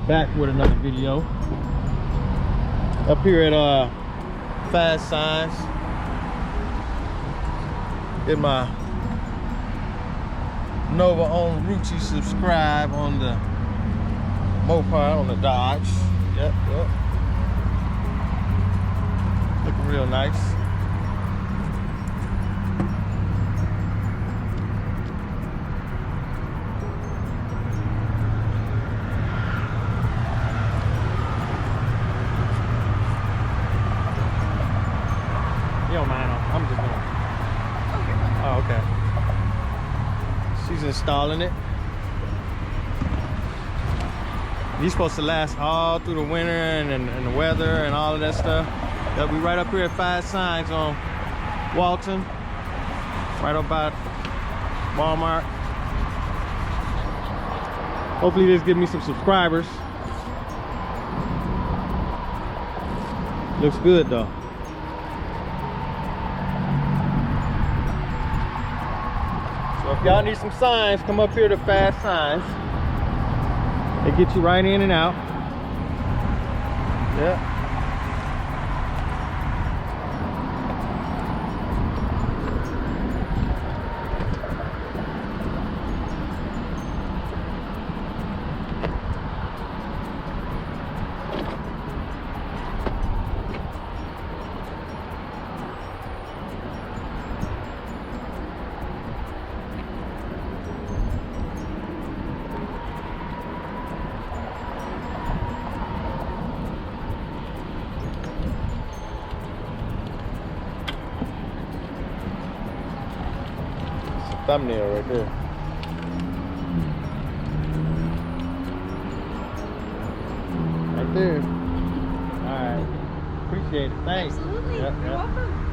Back with another video. Up here at Fast Signs. Get my NOVAONRUCCI subscribe on the Mopar, on the Dodge. Yep. Looking real nice. You don't mind, I'm just gonna. Oh, okay. She's installing it. These supposed to last all through the winter and the weather and all of that stuff. They'll be right up here at Fast Signs on Walton, right up by Walmart. Hopefully this gives me some subscribers. Looks good though. So if y'all need some signs, come up here to Fast Signs. They get you right in and out. Yeah. Thumbnail right there. Right there. All right. Appreciate it. Thanks. Absolutely. You're welcome.